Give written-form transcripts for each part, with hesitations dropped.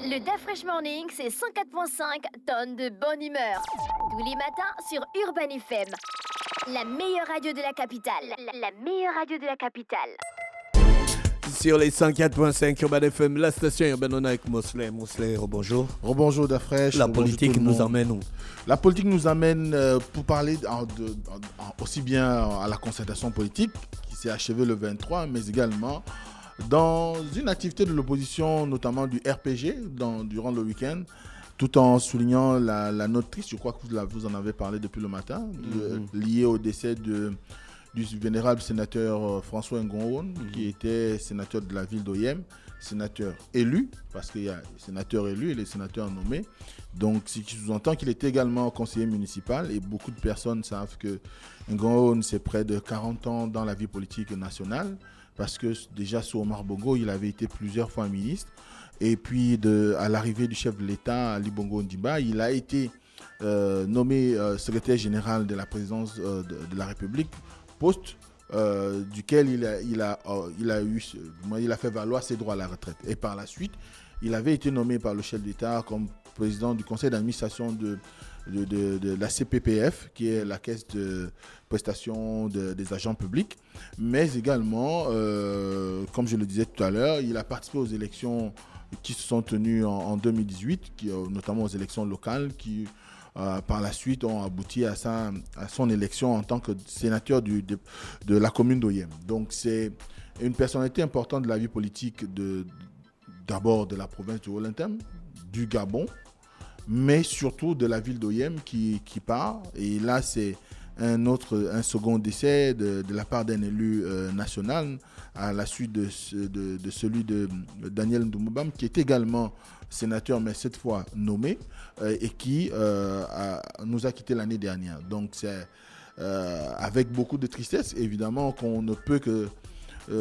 Le DaFresh Morning, c'est 104.5 tonnes de bonne humeur. Tous les matins sur Urban FM. La meilleure radio de la capitale. La meilleure radio de la capitale. Sur les 104.5 Urban FM, la station Urban, on est avec Mosley. Mosley, bonjour. Rebonjour DaFresh. La politique nous emmène où? La politique nous amène pour parler aussi bien à la concertation politique qui s'est achevée le 23, mais également dans une activité de l'opposition, notamment du RPG, durant le week-end, tout en soulignant la note triste, je crois que vous en avez parlé depuis le matin, liée au décès du vénérable sénateur François Ngongon, qui était sénateur de la ville d'Oyem, sénateur élu, parce qu'il y a les sénateurs élus et les sénateurs nommés. Donc, ce qui sous-entend qu'il était également conseiller municipal, et beaucoup de personnes savent que Ngongon, c'est près de 40 ans dans la vie politique nationale, parce que déjà sous Omar Bongo, il avait été plusieurs fois ministre. Et puis, à l'arrivée du chef de l'État, Ali Bongo Ondimba, il a été nommé secrétaire général de la présidence de la République, poste duquel il a fait valoir ses droits à la retraite. Et par la suite, il avait été nommé par le chef d'État comme président du conseil d'administration de la CPPF, qui est la caisse de prestation des agents publics. Mais également, comme je le disais tout à l'heure, il a participé aux élections qui se sont tenues en 2018, notamment aux élections locales, qui par la suite ont abouti à son élection en tant que sénateur de la commune d'Oyem. Donc c'est une personnalité importante de la vie politique d'abord de la province du Haut-Lintham, du Gabon, mais surtout de la ville d'Oyem qui part. Et là, c'est un second décès de la part d'un élu national à la suite de celui de Daniel Ndoumboubam, qui est également sénateur, mais cette fois nommé, et qui nous a quittés l'année dernière. Donc c'est avec beaucoup de tristesse, évidemment, qu'on ne peut que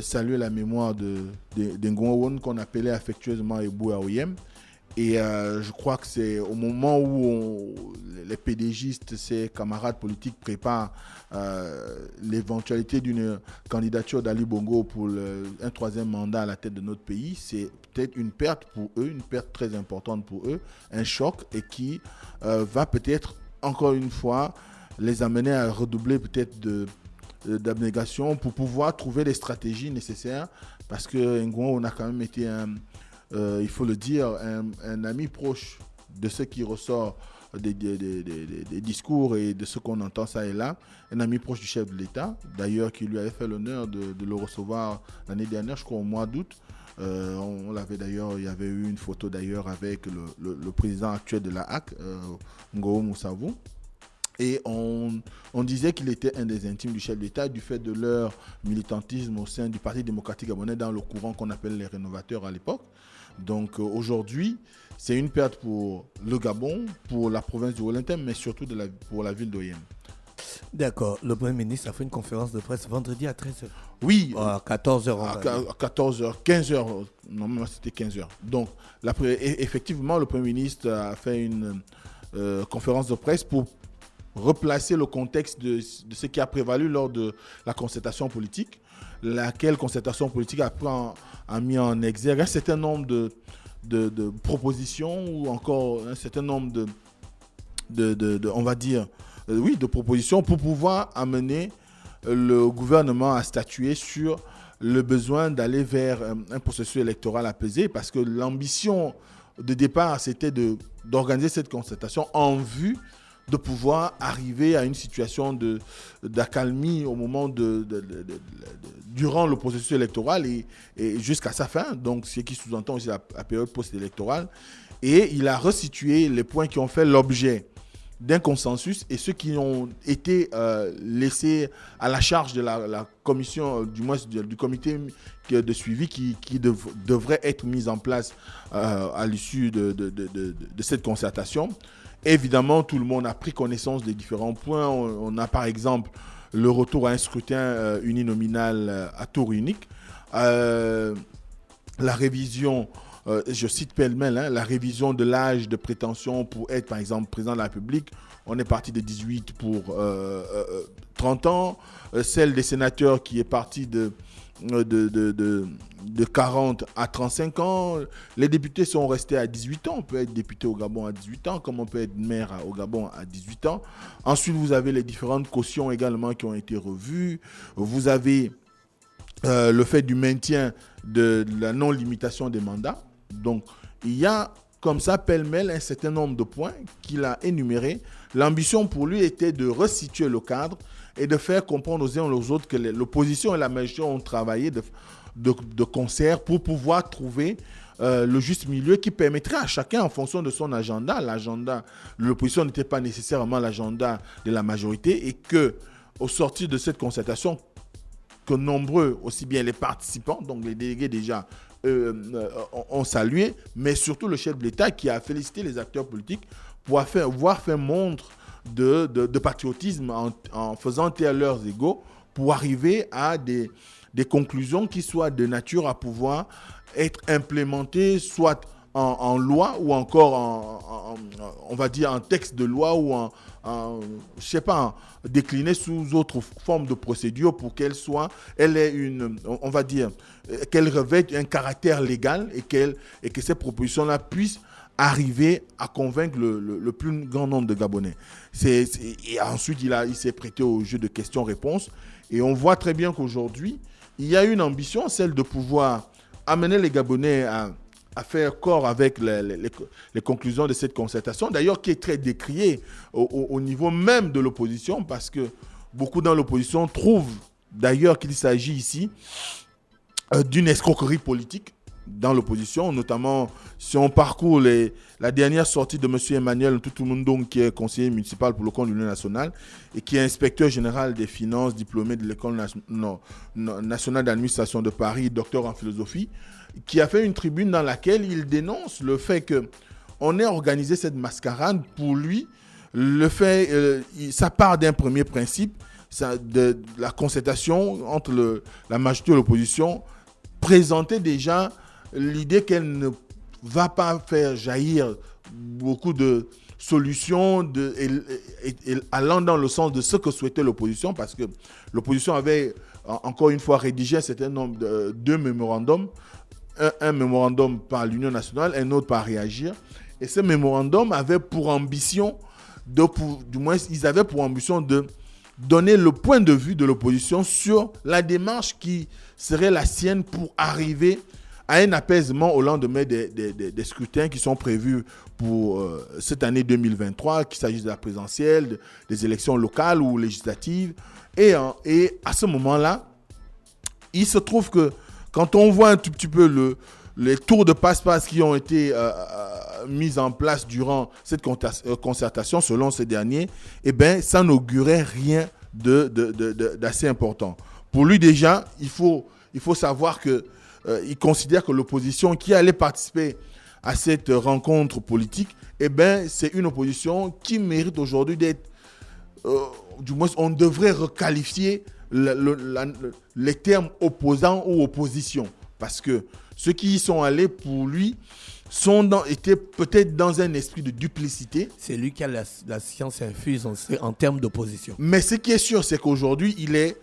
saluer la mémoire de Ngongon, qu'on appelait affectueusement Ebou Aoyem. Et je crois que c'est au moment où les PDGistes, ses camarades politiques, préparent l'éventualité d'une candidature d'Ali Bongo pour un troisième mandat à la tête de notre pays, c'est peut-être une perte pour eux, une perte très importante pour eux, un choc, et qui va peut-être, encore une fois, les amener à redoubler peut-être d'abnégation pour pouvoir trouver les stratégies nécessaires, parce que Ngongon, on a quand même été il faut le dire, un ami proche de ce qui ressort des discours et de ce qu'on entend ça et là, un ami proche du chef de l'État, d'ailleurs qui lui avait fait l'honneur de le recevoir l'année dernière, je crois au mois d'août. On l'avait d'ailleurs, il y avait eu une photo d'ailleurs avec le président actuel de la HAC, Ngoo Moussavou. Et on disait qu'il était un des intimes du chef d'État du fait de leur militantisme au sein du Parti démocratique gabonais dans le courant qu'on appelle les rénovateurs à l'époque. Donc aujourd'hui, c'est une perte pour le Gabon, pour la province du Haut-Lintham, mais surtout pour la ville d'Oyem. D'accord. Le Premier ministre a fait une conférence de presse vendredi à 13h. Oui. À 14h. À 14h, 15h. Normalement, c'était 15h. Donc, effectivement, le Premier ministre a fait une conférence de presse pour replacer le contexte de ce qui a prévalu lors de la concertation politique, laquelle concertation politique a mis en exergue un certain nombre de propositions, ou encore un certain nombre on va dire, de propositions pour pouvoir amener le gouvernement à statuer sur le besoin d'aller vers un processus électoral apaisé, parce que l'ambition de départ, c'était d'organiser cette concertation en vue de pouvoir arriver à une situation d'accalmie au moment durant le processus électoral et jusqu'à sa fin, donc ce qui sous-entend aussi la période post-électorale. Et il a resitué les points qui ont fait l'objet d'un consensus et ceux qui ont été laissés à la charge de la commission, du moins du comité de suivi qui devrait être mis en place à l'issue de cette concertation. Évidemment, tout le monde a pris connaissance des différents points. On a par exemple le retour à un scrutin uninominal à tour unique, la révision je cite pêle-mêle, la révision de l'âge de prétention pour être, par exemple, président de la République, on est parti de 18 pour 30 ans. Celle des sénateurs qui est partie de 40 à 35 ans. Les députés sont restés à 18 ans. On peut être député au Gabon à 18 ans, comme on peut être maire au Gabon à 18 ans. Ensuite, vous avez les différentes cautions également qui ont été revues. Vous avez le fait du maintien de la non-limitation des mandats. Donc, il y a comme ça, pêle-mêle, un certain nombre de points qu'il a énumérés. L'ambition pour lui était de resituer le cadre et de faire comprendre aux uns et aux autres que l'opposition et la majorité ont travaillé de concert pour pouvoir trouver le juste milieu qui permettrait à chacun, en fonction de son agenda, l'agenda de l'opposition n'était pas nécessairement l'agenda de la majorité, et que, au sortir de cette concertation, que nombreux, aussi bien les participants, donc les délégués déjà, ont salué, mais surtout le chef de l'État qui a félicité les acteurs politiques pour avoir fait montre de patriotisme en faisant taire leurs égos pour arriver à des conclusions qui soient de nature à pouvoir être implémentées soit en loi ou encore on va dire en texte de loi ou je sais pas, décliné sous autre forme de procédure pour qu'elle ait on va dire, qu'elle revête un caractère légal et que ces propositions-là puissent arriver à convaincre le plus grand nombre de Gabonais. Et ensuite, il s'est prêté au jeu de questions-réponses. Et on voit très bien qu'aujourd'hui, il y a une ambition, celle de pouvoir amener les Gabonais à faire corps avec les conclusions de cette concertation, d'ailleurs qui est très décriée au niveau même de l'opposition, parce que beaucoup dans l'opposition trouvent d'ailleurs qu'il s'agit ici d'une escroquerie politique dans l'opposition, notamment si on parcourt la dernière sortie de M. Emmanuel Ntoutoumundong, qui est conseiller municipal pour le compte de l'Union nationale et qui est inspecteur général des finances, diplômé de l'École nationale d'administration de Paris, docteur en philosophie, qui a fait une tribune dans laquelle il dénonce le fait qu'on ait organisé cette mascarade. Pour lui, ça part d'un premier principe, de la concertation entre la majorité et l'opposition, présenter déjà l'idée qu'elle ne va pas faire jaillir beaucoup de solutions allant dans le sens de ce que souhaitait l'opposition, parce que l'opposition avait encore une fois rédigé un certain nombre de deux mémorandums, un mémorandum par l'Union nationale, un autre par Réagir, et ce mémorandum avait pour ambition du moins ils avaient pour ambition de donner le point de vue de l'opposition sur la démarche qui serait la sienne pour arriver à un apaisement au lendemain des scrutins qui sont prévus pour cette année 2023, qu'il s'agisse de la présidentielle, des élections locales ou législatives. Et à ce moment-là, il se trouve que quand on voit un tout petit peu les tours de passe-passe qui ont été mis en place durant cette concertation, selon ces derniers, eh ben, ça n'augurait rien d'assez important. Pour lui déjà, il faut savoir qu'il considère que l'opposition qui allait participer à cette rencontre politique, eh ben, c'est une opposition qui mérite aujourd'hui d'être, du moins on devrait requalifier les termes opposants ou opposition, parce que ceux qui y sont allés pour lui étaient peut-être dans un esprit de duplicité. C'est lui qui a la science infuse en termes d'opposition. Mais ce qui est sûr, c'est qu'aujourd'hui, il est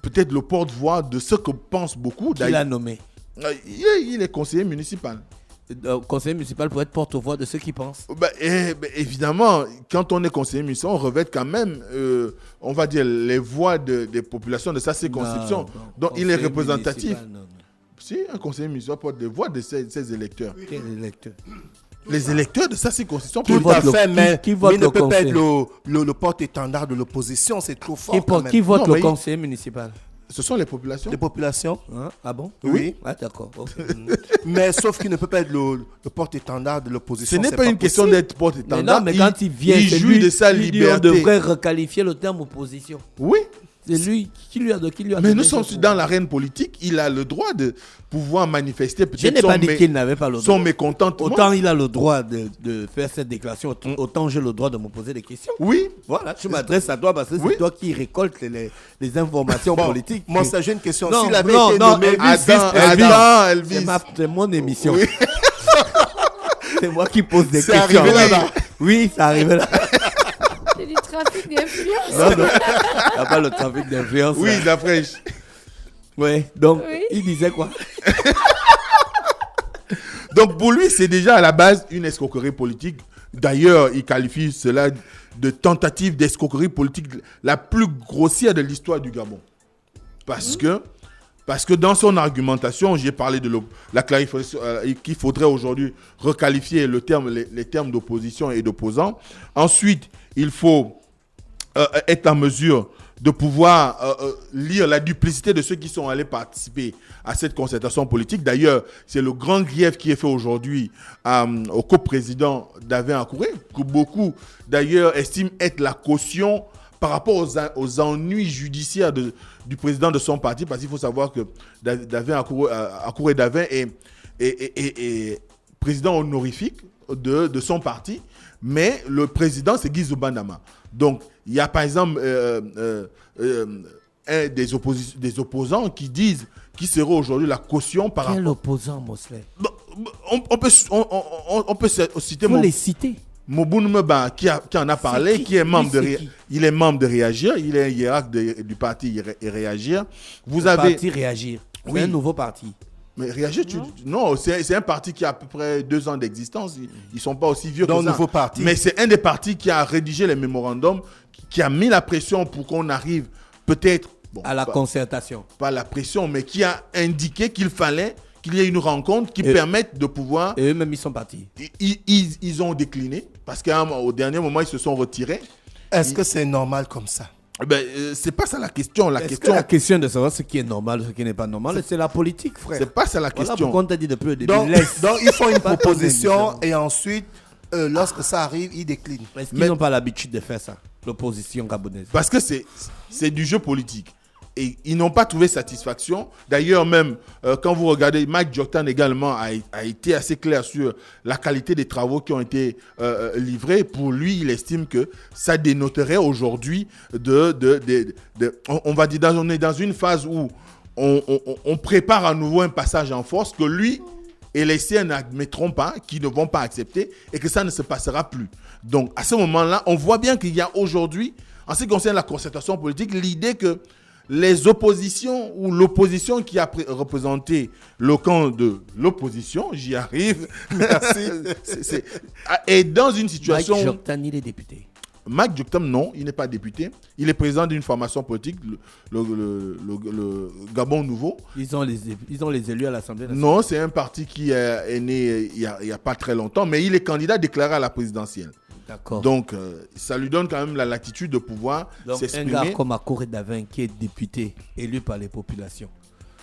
peut-être le porte-voix de ce que pensent beaucoup. Qui l'a nommé? Il est conseiller municipal. Conseiller municipal pour être porte-voix de ceux qui pensent. Évidemment, quand on est conseiller municipal, on revêt quand même, on va dire, les voix des populations de sa circonscription. Donc il est représentatif. Si un conseiller municipal porte des voix de ses électeurs. Quels électeurs? Les électeurs de sa circonscription. Tout à fait, mais il ne peut pas être le porte-étendard de l'opposition, c'est trop fort. Qui vote le conseiller municipal? Ce sont les populations. Les populations. Ah bon? Oui. Ah, d'accord. Okay. Mais sauf qu'il ne peut pas être le porte-étendard de l'opposition. Ce n'est pas une question d'être porte-étendard. Mais quand il vient, il jouit de sa liberté. On devrait requalifier le terme opposition. Oui. C'est lui qui lui a Mais nous sommes dans l'arène politique. Il a le droit de pouvoir manifester peut-être. Je n'ai pas dit qu'il n'avait pas le droit. Son mécontentement. Autant il a le droit de faire cette déclaration, autant j'ai le droit de me poser des questions. Oui. Voilà, je m'adresse à toi parce que c'est toi qui récoltes les informations politiques. Moi, ça j'ai une question. Non, S'il avait été nommé Elvis. C'est mon émission. Oui. C'est moi qui pose des C'est questions. arrivé là-bas. Oui, ça arrive là. C'est du trafic d'influence. Non, il n'y a pas le trafic d'influence. Oui, là. d'après. Ouais, donc, Oui. il disait quoi? Donc pour lui, c'est déjà à la base une escroquerie politique. D'ailleurs, il qualifie cela de tentative d'escroquerie politique la plus grossière de l'histoire du Gabon. Parce que dans son argumentation, j'ai parlé de la clarification qu'il faudrait aujourd'hui requalifier les termes d'opposition et d'opposants. Ensuite, il faut être en mesure de pouvoir lire la duplicité de ceux qui sont allés participer à cette concertation politique. D'ailleurs, c'est le grand grief qui est fait aujourd'hui au coprésident Davin Akouré, que beaucoup d'ailleurs estiment être la caution par rapport aux ennuis judiciaires du président de son parti, parce qu'il faut savoir que Davin Akouré Davin est président honorifique de son parti, mais le président, c'est Guy Zobandama. Donc, il y a par exemple des opposants qui disent qui serait aujourd'hui la caution par Quel rapport... opposant, Mosley? On peut citer... Il faut les citer. Moboun Meba qui en a parlé, qui qui est membre Lui, c'est qui il est membre de Réagir, il est hiérarque du parti Réagir. Vous Le avez... parti Réagir. C'est Oui. un nouveau parti. Mais Réagir, non, c'est un parti qui a à peu près 2 ans d'existence. Ils ne sont pas aussi vieux Dans que ça. nouveau parti. Mais c'est un des partis qui a rédigé les mémorandums, qui a mis la pression pour qu'on arrive peut-être... bon, À la concertation. pas la pression, mais qui a indiqué qu'il fallait qu'il y ait une rencontre qui permette de pouvoir... Et eux-mêmes, ils sont partis. Ils ont décliné, parce qu'au dernier moment, ils se sont retirés. Est-ce que c'est normal comme ça? C'est pas ça la question. La La question de savoir ce qui est normal, ce qui n'est pas normal, c'est la politique, frère. c'est pas ça la Voilà question. pourquoi on t'a dit depuis le début. Donc, Laisse. donc ils font une Pas proposition ton et ensuite, lorsque ça arrive, ils déclinent. Est-ce qu'ils n'ont pas l'habitude de faire ça, l'opposition gabonaise? Parce que c'est du jeu politique. Et ils n'ont pas trouvé satisfaction. D'ailleurs, même quand vous regardez, Mike Joktan également a été assez clair sur la qualité des travaux qui ont été livrés. Pour lui, il estime que ça dénoterait aujourd'hui on va dire, on est dans une phase où on prépare à nouveau un passage en force que lui et les siens n'admettront pas, qui ne vont pas accepter et que ça ne se passera plus. Donc, à ce moment-là, on voit bien qu'il y a aujourd'hui, en ce qui concerne la concertation politique, l'idée que les oppositions ou l'opposition qui a représenté le camp de l'opposition, j'y arrive, merci, est dans une situation... Mike Joktan, il est député. Mike Joktan, non, il n'est pas député. Il est président d'une formation politique, le Gabon Nouveau. Ils ont les élus à l'Assemblée nationale. Non, c'est un parti qui est né il y a pas très longtemps, mais il est candidat déclaré à la présidentielle. D'accord. Donc, ça lui donne quand même la latitude de pouvoir Donc, un s'exprimer. gars comme Akouré Davin qui est député, élu par les populations.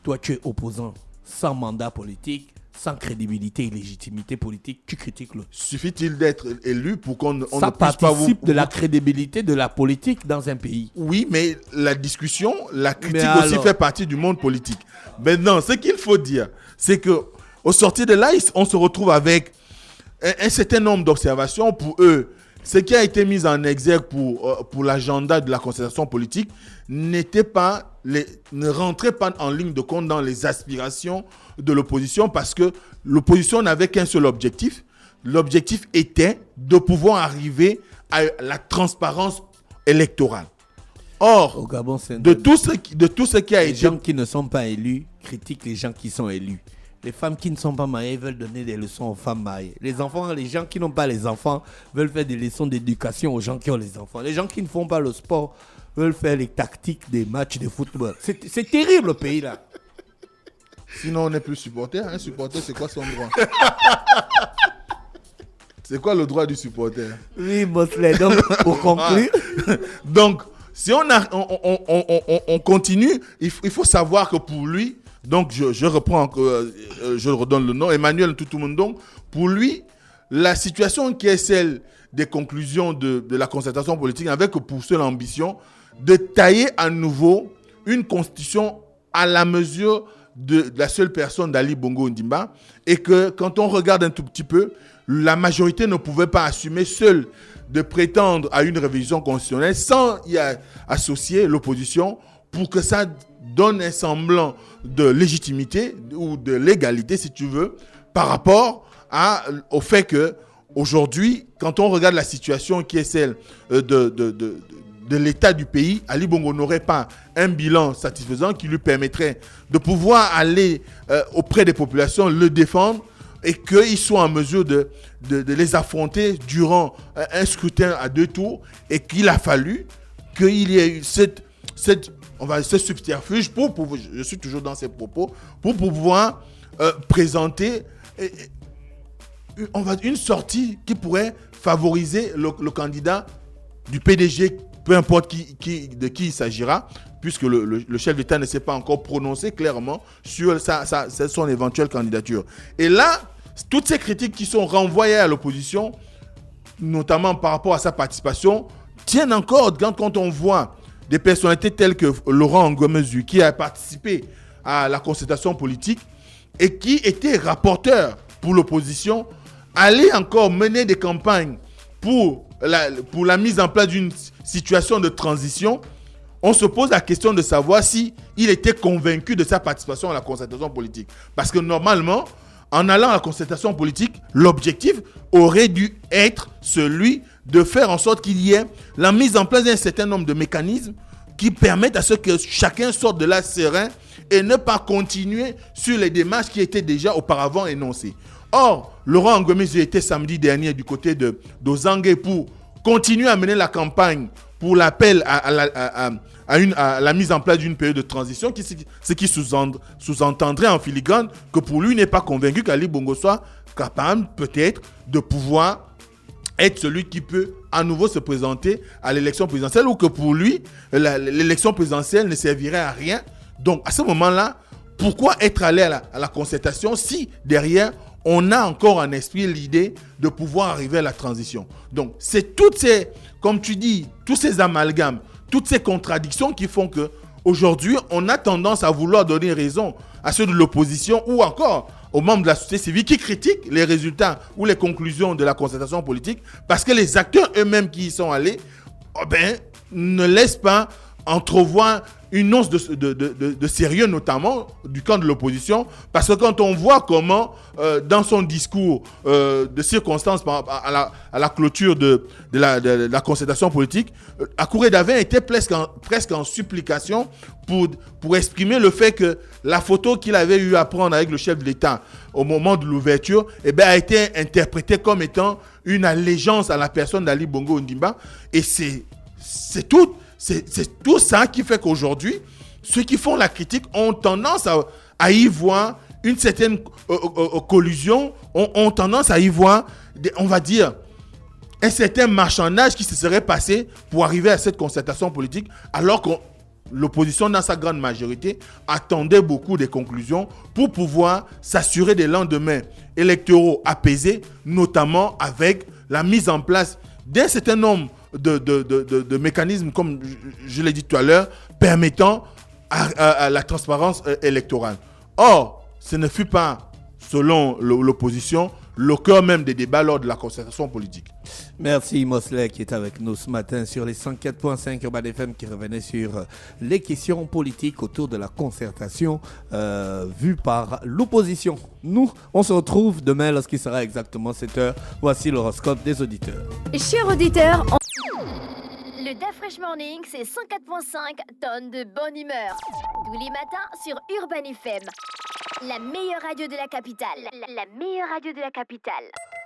Toi, tu es opposant, sans mandat politique, sans crédibilité et légitimité politique, tu critiques l'autre. Suffit-il d'être élu pour qu'on ne Ça puisse pas participe de la crédibilité de la politique dans un pays. Oui, mais la discussion, la critique Mais aussi alors fait partie du monde politique. Maintenant, ce qu'il faut dire, c'est que au sortir de là, on se retrouve avec un certain nombre d'observations. Pour eux, ce qui a été mis en exergue pour l'agenda de la concertation politique ne rentrait pas en ligne de compte dans les aspirations de l'opposition, parce que l'opposition n'avait qu'un seul objectif. L'objectif était de pouvoir arriver à la transparence électorale. Or, Au Gabon, c'est de tout ce qui a les été... gens qui ne sont pas élus critiquent les gens qui sont élus. Les femmes qui ne sont pas mariées veulent donner des leçons aux femmes mariées. Les gens qui n'ont pas les enfants veulent faire des leçons d'éducation aux gens qui ont les enfants. Les gens qui ne font pas le sport veulent faire les tactiques des matchs de football. C'est terrible le pays là. Sinon, on n'est plus supporter. Un supporter, c'est quoi son droit? C'est quoi le droit du supporter? Oui, Mosley, donc pour conclure... Donc, si on continue, il faut savoir que pour lui, donc je reprends, je redonne le nom, Emmanuel Toutoumondong, pour lui, la situation qui est celle des conclusions de la concertation politique avec pour seule ambition de tailler à nouveau une constitution à la mesure de la seule personne d'Ali Bongo Ondimba, et que quand on regarde un tout petit peu, la majorité ne pouvait pas assumer seule de prétendre à une révision constitutionnelle sans y associer l'opposition pour que ça donne un semblant de légitimité ou de légalité, si tu veux, par rapport au fait que aujourd'hui, quand on regarde la situation qui est celle de l'état du pays, Ali Bongo n'aurait pas un bilan satisfaisant qui lui permettrait de pouvoir aller auprès des populations, le défendre et qu'ils soient en mesure de les affronter durant un scrutin à 2 tours, et qu'il a fallu qu'il y ait eu ce subterfuge je suis toujours dans ces propos, pour pouvoir présenter une sortie qui pourrait favoriser le candidat du PDG, peu importe de qui il s'agira, puisque le chef d'État ne s'est pas encore prononcé clairement sur son éventuelle candidature. Et là, toutes ces critiques qui sont renvoyées à l'opposition, notamment par rapport à sa participation, tiennent encore quand on voit des personnalités telles que Laurent Ngomezu, qui a participé à la concertation politique et qui était rapporteur pour l'opposition, aller encore mener des campagnes pour la mise en place d'une situation de transition. On se pose la question de savoir si il était convaincu de sa participation à la concertation politique. Parce que normalement, en allant à la concertation politique, l'objectif aurait dû être celui de faire en sorte qu'il y ait la mise en place d'un certain nombre de mécanismes qui permettent à ce que chacun sorte de là serein et ne pas continuer sur les démarches qui étaient déjà auparavant énoncées. Or, Laurent Ngomezu était samedi dernier du côté de Dozangue pour continuer à mener la campagne pour l'appel à la mise en place d'une période de transition, ce qui sous-entendrait en filigrane que pour lui, il n'est pas convaincu qu'Ali Bongo soit capable peut-être de pouvoir être celui qui peut à nouveau se présenter à l'élection présidentielle, ou que pour lui, l'élection présidentielle ne servirait à rien. Donc, à ce moment-là, pourquoi être allé à la concertation si derrière, on a encore en esprit l'idée de pouvoir arriver à la transition? Donc, c'est toutes ces, comme tu dis, tous ces amalgames, toutes ces contradictions qui font que aujourd'hui, on a tendance à vouloir donner raison à ceux de l'opposition ou encore aux membres de la société civile qui critiquent les résultats ou les conclusions de la concertation politique, parce que les acteurs eux-mêmes qui y sont allés ne laissent pas entrevoir une once de sérieux, notamment du camp de l'opposition, parce que quand on voit comment, dans son discours de circonstance à la clôture de la concertation politique, Akouré Davin était presque en supplication pour exprimer le fait que la photo qu'il avait eu à prendre avec le chef de l'État au moment de l'ouverture a été interprétée comme étant une allégeance à la personne d'Ali Bongo Ondimba. Et c'est tout ça qui fait qu'aujourd'hui, ceux qui font la critique ont tendance à y voir une certaine collusion, ont tendance à y voir, on va dire, un certain marchandage qui se serait passé pour arriver à cette concertation politique, alors que l'opposition, dans sa grande majorité, attendait beaucoup des conclusions pour pouvoir s'assurer des lendemains électoraux apaisés, notamment avec la mise en place d'un certain nombre de mécanismes, comme je l'ai dit tout à l'heure, permettant à la transparence électorale. Or, ce ne fut pas, selon l'opposition, le cœur même des débats lors de la concertation politique. Merci Mosley qui est avec nous ce matin sur les 104.5 Urban FM, qui revenait sur les questions politiques autour de la concertation vue par l'opposition. Nous, on se retrouve demain lorsqu'il sera exactement 7h. Voici l'horoscope des auditeurs. Chers auditeurs, Le DAF Fresh Morning, c'est 104.5 tonnes de bonne humeur. Tous les matins sur Urban FM. La meilleure radio de la capitale. La meilleure radio de la capitale.